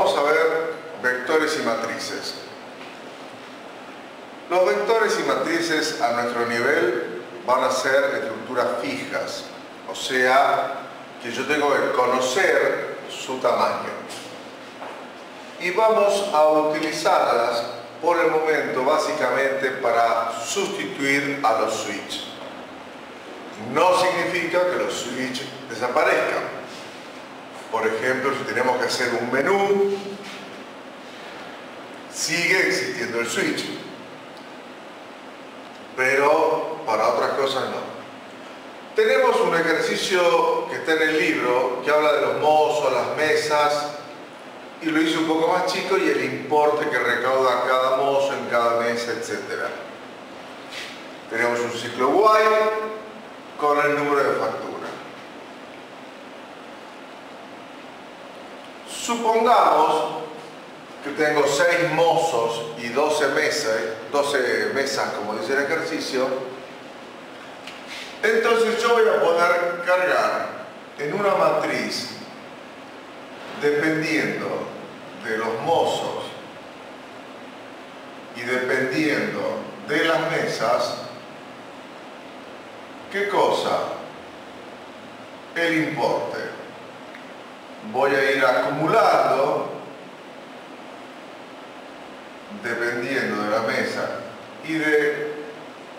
vamos a ver vectores y matrices. Los vectores y matrices a nuestro nivel van a ser estructuras fijas, o sea que yo tengo que conocer su tamaño. Y vamos a utilizarlas por el momento básicamente para sustituir a los switch. No significa que los switch desaparezcan. Por ejemplo, si tenemos que hacer un menú, sigue existiendo el switch, pero para otras cosas no. Tenemos un ejercicio que está en el libro que habla de los mozos, las mesas, y lo hice un poco más chico, y el importe que recauda cada mozo en cada mesa, etc. Tenemos un ciclo while con el número de factura. Supongamos que tengo 6 mozos y 12 mesas, como dice el ejercicio. Entonces yo voy a poder cargar en una matriz, dependiendo de los mozos y dependiendo de las mesas, ¿qué cosa? El importe. Voy a ir acumulando, dependiendo de la mesa y de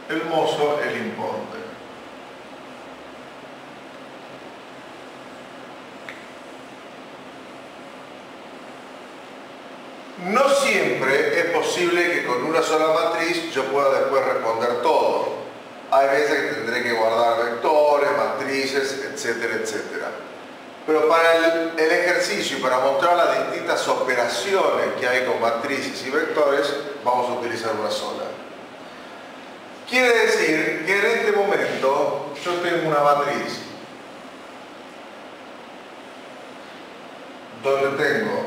el mozo, el importe. No siempre es posible que con una sola matriz yo pueda después responder todo. Hay veces que tendré que guardar vectores, matrices, etcétera, etcétera. Pero para el ejercicio y para mostrar las distintas operaciones que hay con matrices y vectores, vamos a utilizar una sola. Quiere decir que en este momento yo tengo una matriz donde tengo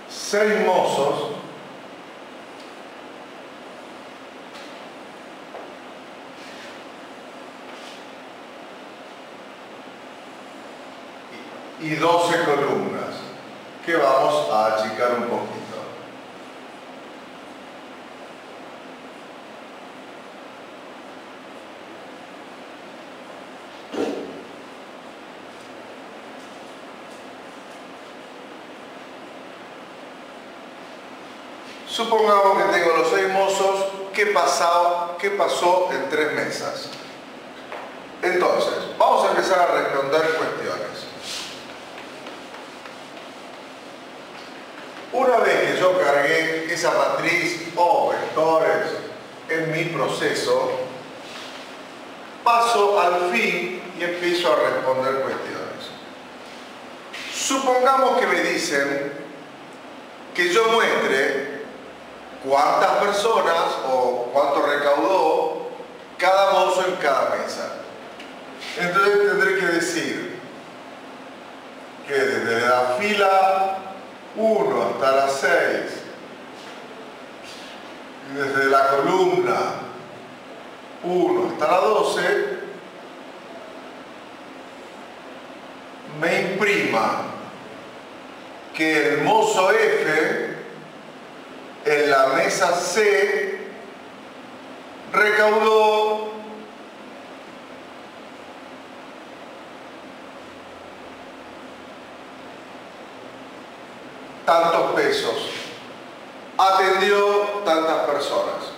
6 mozos y 12 columnas que vamos a achicar un poquito. Supongamos que tengo los 6 mozos. ¿Qué pasó en 3 mesas? Entonces, vamos a empezar a responder cuestiones. Una vez que yo cargué esa matriz o vectores en mi proceso, paso al fin y empiezo a responder cuestiones. Supongamos que me dicen que yo muestre cuántas personas o cuánto recaudó cada mozo en cada mesa. Entonces tendré que decir que desde la fila 1 hasta la 6 y desde la columna 1 hasta la 12 me imprima que el mozo F en la mesa C recaudó tantos pesos, atendió tantas personas.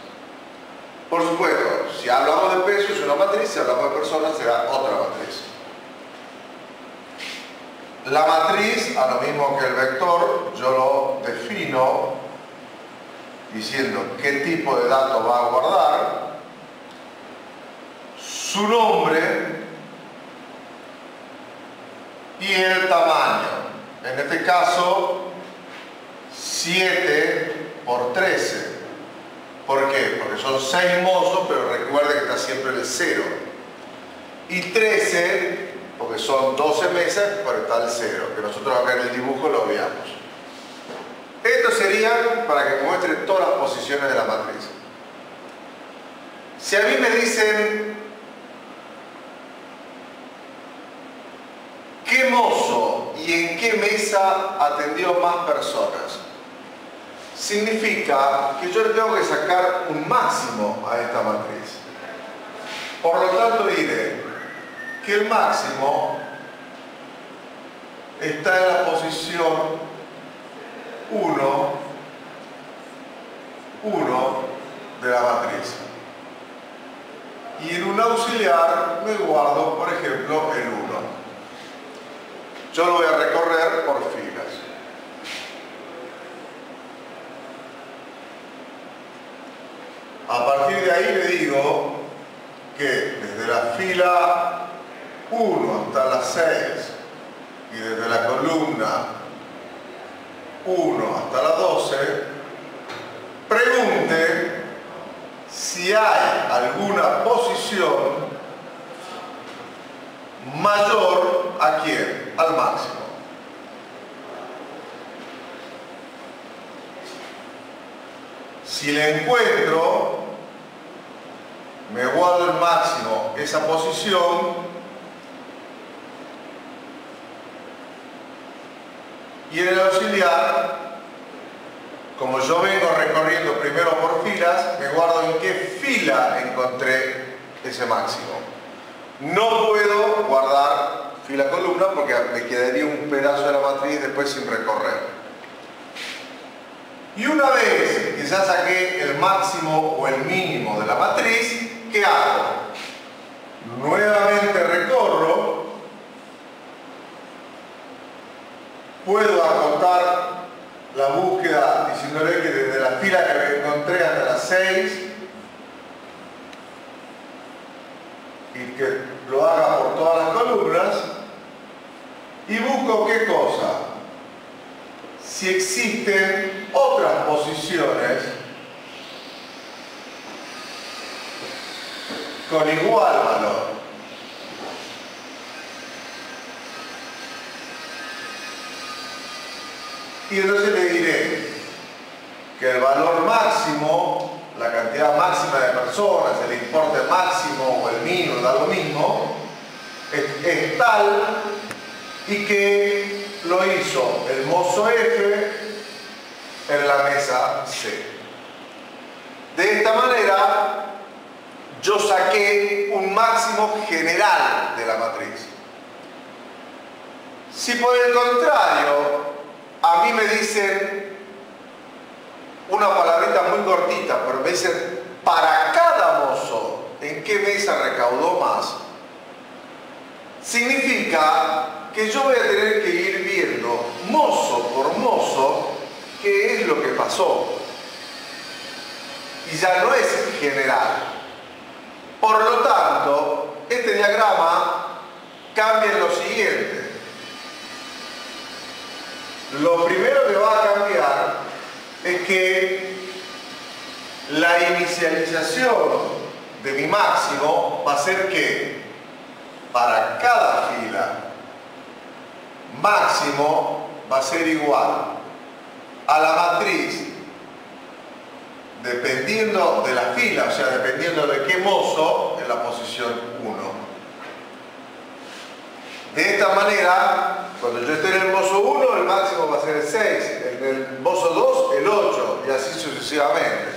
Por supuesto, si hablamos de pesos es una matriz, si hablamos de personas será otra matriz. La matriz, a lo mismo que el vector, yo lo defino diciendo qué tipo de datos va a guardar, su nombre y el tamaño. En este caso, 7 por 13. ¿Por qué? Porque son 6 mozos, pero recuerde que está siempre el 0. Y 13, porque son 12 mesas, pero está el 0, que nosotros acá en el dibujo lo veamos. Esto sería para que muestre todas las posiciones de la matriz. Si a mí me dicen qué mozo y y en qué mesa atendió más personas. Significa que yo le tengo que sacar un máximo a esta matriz. Por lo tanto diré que el máximo está en la posición 1 de la matriz. Y en un auxiliar me guardo, por ejemplo, el 1. Yo lo voy a recorrer por filas. A partir de ahí le digo que desde la fila 1 hasta la 6 y desde la columna 1 hasta la 12, pregunte si hay alguna posición mayor a quién, al máximo. Si le encuentro, me guardo el máximo esa posición y en el auxiliar, como yo vengo recorriendo primero por filas, me guardo en qué fila encontré ese máximo. No puedo guardar fila-columna porque me quedaría un pedazo de la matriz después sin recorrer. Y una vez que ya saqué el máximo o el mínimo de la matriz, ¿qué hago? Nuevamente recorro, puedo acotar la búsqueda diciéndole que desde la fila que me encontré hasta las 6 y que lo haga por todas las columnas y busco ¿qué cosa? Si existen otras posiciones con igual valor. Y entonces le diré que el valor máximo, la cantidad máxima de personas, el importe máximo o el mínimo, da lo mismo, es tal y que lo hizo el mozo F en la mesa C. De esta manera yo saqué un máximo general de la matriz. Si por el contrario a mí me dicen una palabrita muy cortita, pero me dicen para cada mozo en qué mesa recaudó más, significa que yo voy a tener que ir viendo mozo por mozo qué es lo que pasó. Y ya no es general. Por lo tanto, este diagrama cambia en lo siguiente. Lo primero que va a cambiar es que la inicialización de mi máximo va a ser que para cada fila máximo va a ser igual a la matriz dependiendo de la fila, o sea, dependiendo de qué mozo en la posición 1. De esta manera, cuando yo esté en el mozo 1, el máximo va a ser el 6, en el mozo 2, el 8, y así sucesivamente.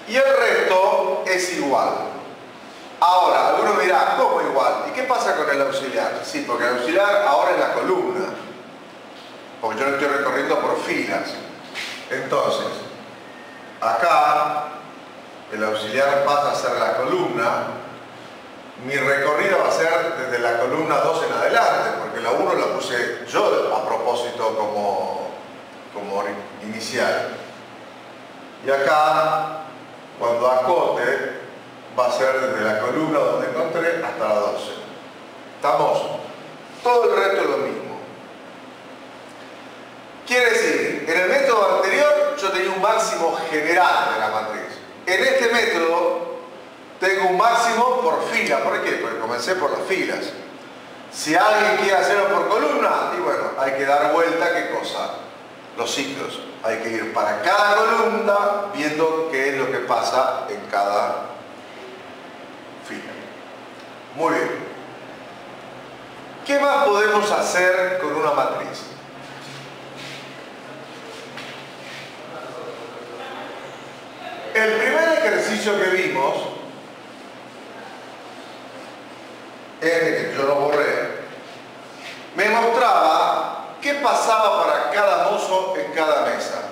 Y el resto es igual. Ahora, alguno me dirá, ¿cómo igual? ¿Y qué pasa con el auxiliar? Sí, porque el auxiliar ahora es la columna, porque yo lo estoy recorriendo por filas. Entonces, acá el auxiliar pasa a ser la columna. Mi recorrido va a ser desde la columna 2 en adelante, porque la 1 la puse yo a propósito como inicial. Y acá, cuando acote, va a ser desde la columna donde encontré hasta la 12. ¿Estamos? Todo el resto es lo mismo. Quiere decir, en el método anterior yo tenía un máximo general de la matriz. En este método tengo un máximo por fila. ¿Por qué? Porque comencé por las filas. Si alguien quiere hacerlo por columna, y bueno, hay que dar vuelta, ¿qué cosa? Los ciclos. Hay que ir para cada columna viendo qué es lo que pasa en cada fila. Muy bien. ¿Qué más podemos hacer con una matriz? El primer ejercicio que vimos, que yo lo borré, me mostraba qué pasaba para cada mozo en cada mesa.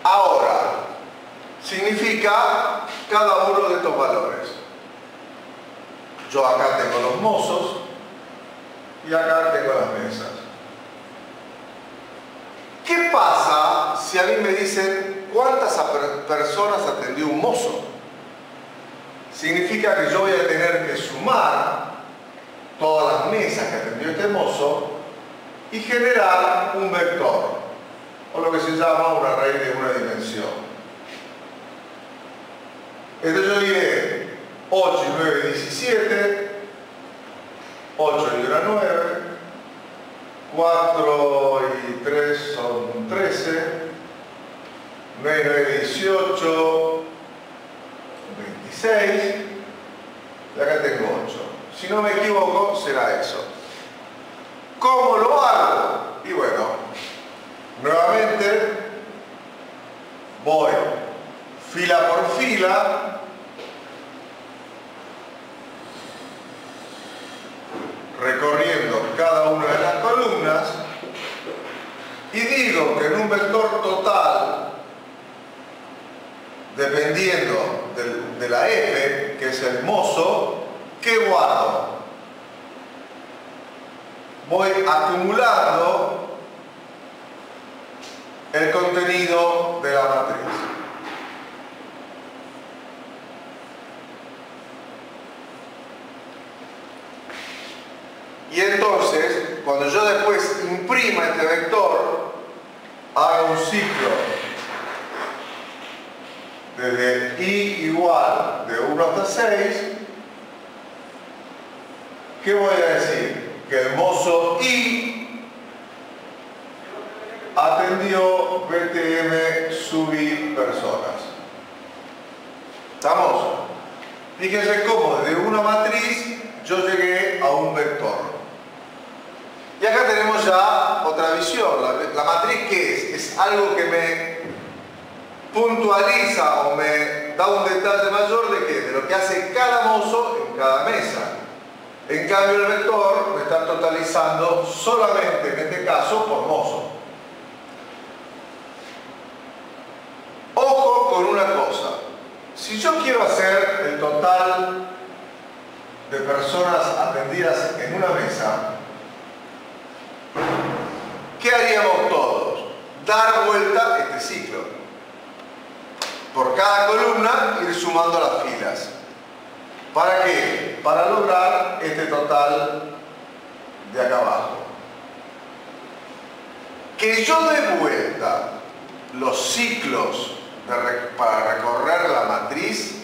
Ahora, significa cada uno de estos valores. Yo acá tengo los mozos y acá tengo las mesas. ¿Qué pasa si a mí me dicen cuántas personas atendió un mozo? Significa que yo voy a tener que sumar todas las mesas que atendió este mozo y generar un vector, o lo que se llama un array de una dimensión. Entonces yo diré 8 y 9, 17, 8 y 1, 9, 4 y 3 son 13, 9 y 9, 18, 26, y acá tengo 8. Si no me equivoco, será eso. ¿Cómo lo hago? Y bueno, nuevamente voy fila por fila, recorriendo cada una de las columnas y digo que en un vector total, dependiendo de la F, que es el mozo, ¿qué guardo? Voy acumulando el contenido de la matriz. Y entonces, cuando yo después imprima este vector, hago un ciclo desde i igual de 1 hasta 6, ¿qué voy a decir? Que el mozo I atendió BTM sub I personas. ¿Estamos? Fíjense cómo de una matriz yo llegué a un vector. Y acá tenemos ya otra visión. La matriz, ¿qué es? Es algo que me puntualiza o me da un detalle mayor de ¿qué? De lo que hace cada mozo en cada mesa. En cambio el vector me está totalizando solamente en este caso por mozo. Ojo con una cosa. Si yo quiero hacer el total de personas atendidas en una mesa, ¿qué haríamos todos? Dar vuelta este ciclo. Por cada columna ir sumando las filas. ¿Para qué? Para lograr este total de acá abajo. Que yo dé vuelta los ciclos para recorrer la matriz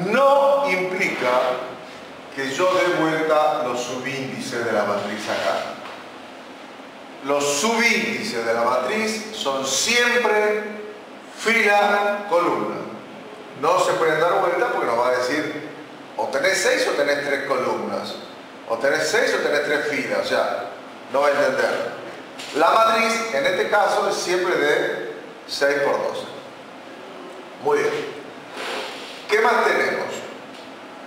no implica que yo dé vuelta los subíndices de la matriz acá. Los subíndices de la matriz son siempre fila-columna. No se pueden dar vuelta porque nos va a decir o tenés 6 o tenés 3 columnas. O tenés 6 o tenés 3 filas. O sea, no va a entender. La matriz, en este caso, es siempre de 6 por 12. Muy bien. ¿Qué más tenemos?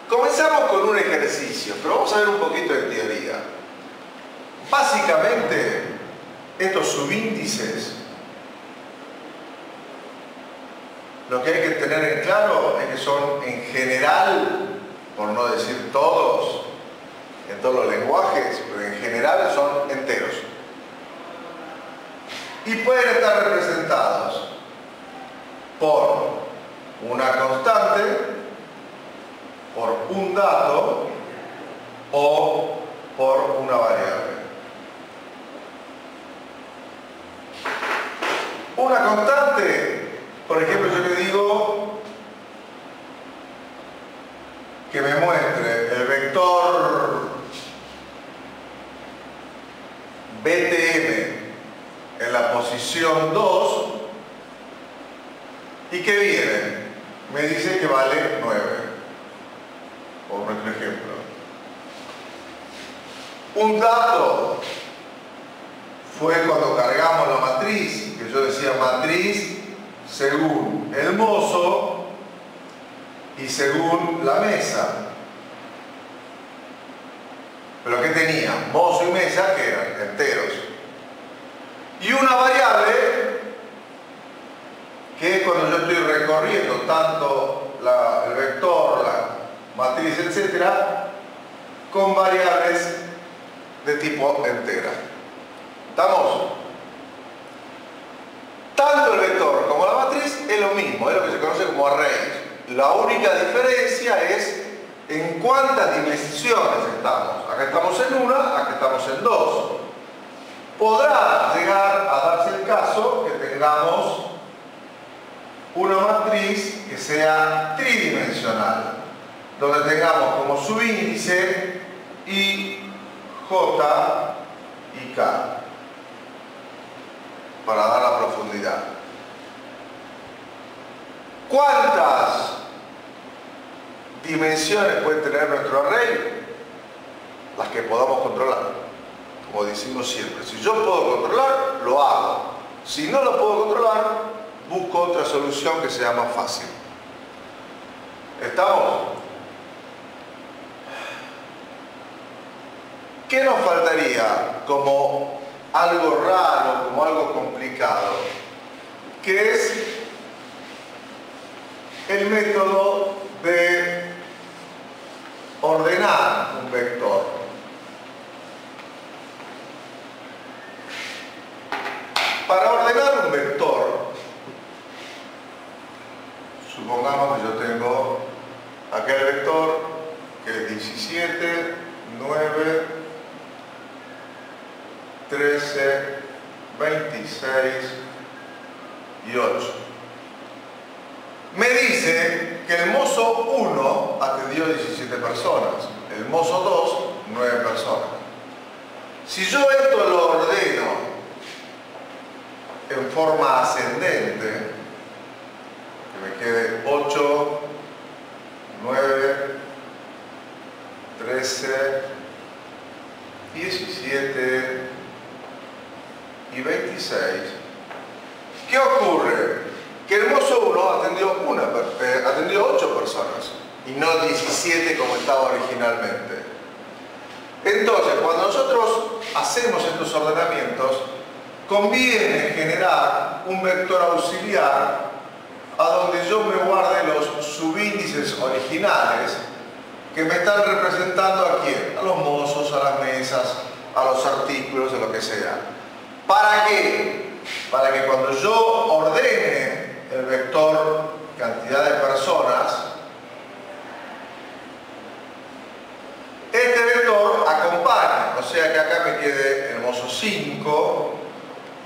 Comenzamos con un ejercicio, pero vamos a ver un poquito de teoría. Básicamente, estos subíndices, lo que hay que tener en claro es que son en general, por no decir todos, en todos los lenguajes, pero en general son enteros. Y pueden estar representados por una constante, por un dato o por una variable. Una constante, por ejemplo, yo le digo que me muestre el vector la posición 2. ¿Y qué viene? Me dice que vale 9. Por nuestro ejemplo. Un dato fue cuando cargamos la matriz, que yo decía matriz según el mozo y según la mesa. Pero ¿qué tenía? Mozo y mesa, que eran enteros. Y una variable, que es cuando yo estoy recorriendo tanto el vector, la matriz, etc., con variables de tipo entera. ¿Estamos? Tanto el vector como la matriz es lo mismo, es lo que se conoce como arrays. La única diferencia es en cuántas dimensiones estamos. Acá estamos en una, acá estamos en dos. Podrá llegar a darse el caso que tengamos una matriz que sea tridimensional, donde tengamos como subíndice I, J y K, para dar la profundidad. ¿Cuántas dimensiones puede tener nuestro array? Las que podamos controlar. Como decimos siempre, si yo puedo controlar, lo hago. Si no lo puedo controlar, busco otra solución que sea más fácil. ¿Estamos? ¿Qué nos faltaría como algo raro, como algo complicado? Que es el método de ordenar un vector. Para ordenar un vector, supongamos que yo tengo aquel vector que es 17, 9, 13, 26 y 8. Me dice que el mozo 1 atendió 17 personas, el mozo 2, 9 personas. Si yo esto lo ordeno en forma ascendente, que me quede 8, 9, 13, 17 y 26, ¿qué ocurre? Que el mozo 1 atendió 8 personas y no 17 como estaba originalmente. Entonces, cuando nosotros hacemos estos ordenamientos, conviene generar un vector auxiliar a donde yo me guarde los subíndices originales que me están representando a quién, a los mozos, a las mesas, a los artículos, a lo que sea. ¿Para qué? Para que cuando yo ordene el vector cantidad de personas, este vector acompañe, o sea que acá me quede el mozo 5,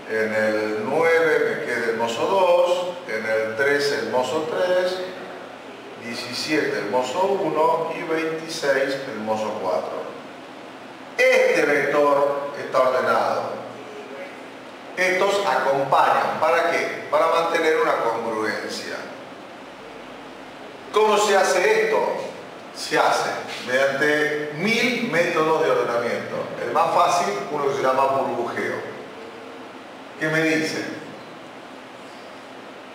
en el 9 me quede el mozo 2, en el 13 el mozo 3, 17 el mozo 1 y 26 el mozo 4. Este vector está ordenado. Estos acompañan. ¿Para qué? Para mantener una congruencia. ¿Cómo se hace esto? Se hace mediante 1000 métodos de ordenamiento. El más fácil, uno que se llama burbujeo. ¿Qué me dice?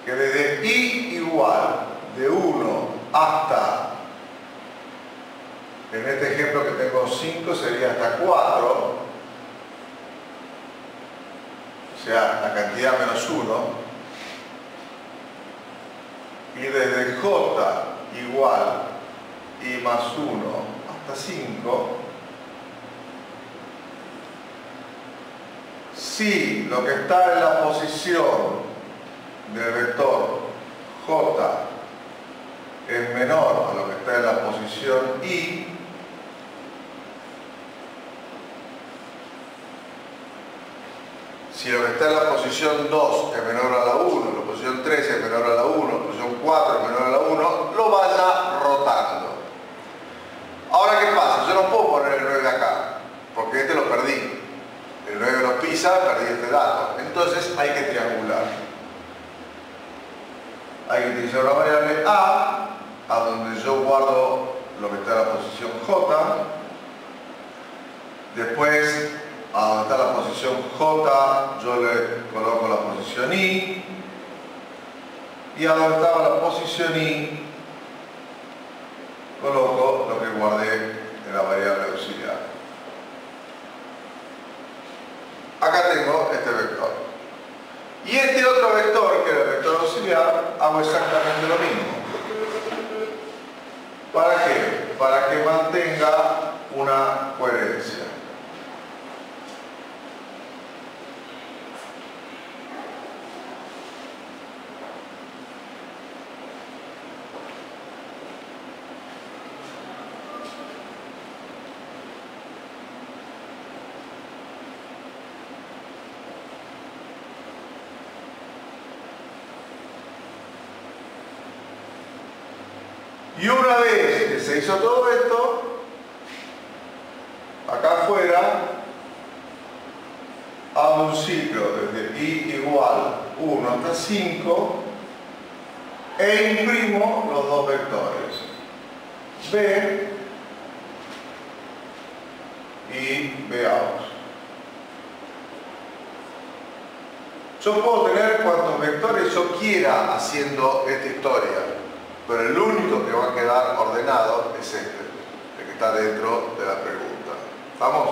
Que desde i igual de 1 hasta, en este ejemplo que tengo 5, sería hasta 4, o sea, la cantidad menos 1, y desde j igual i más 1 hasta 5, si lo que está en la posición del vector j es menor a lo que está en la posición i, si lo que está en la posición 2 es menor a la 1, la posición 3 es menor a la 1, la posición 4 es menor a la 1, lo vaya rotando. Ahora, ¿qué pasa? Yo no puedo poner el 9 acá, porque este lo perdí. El 9 lo piso. matriza, perdí este dato. Entonces hay que triangular. Hay que utilizar una variable A donde yo guardo lo que está en la posición J. Después, a donde está la posición J, yo le coloco la posición I. Y a donde estaba la posición I, coloco lo que guardé en la variable auxiliar. Acá tengo este vector. Y este otro vector, que es el vector auxiliar, hago exactamente lo mismo. ¿Para qué? Para que mantenga una coherencia. Y una vez que se hizo todo esto, acá afuera, hago un ciclo desde i igual 1 hasta 5 e imprimo los dos vectores, b y veamos. Yo puedo tener cuantos vectores yo quiera haciendo esta historia, pero el único que va a quedar ordenado es este, el que está dentro de la pregunta. ¿Vamos?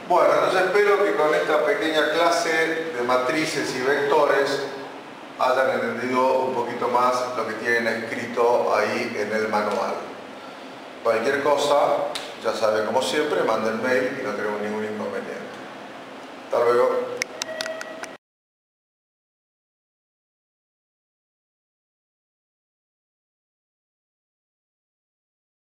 Bueno, entonces espero que con esta pequeña clase de matrices y vectores hayan entendido un poquito más lo que tienen escrito ahí en el manual. Cualquier cosa, ya saben, como siempre, manden mail y no tenemos ningún inconveniente. Hasta luego.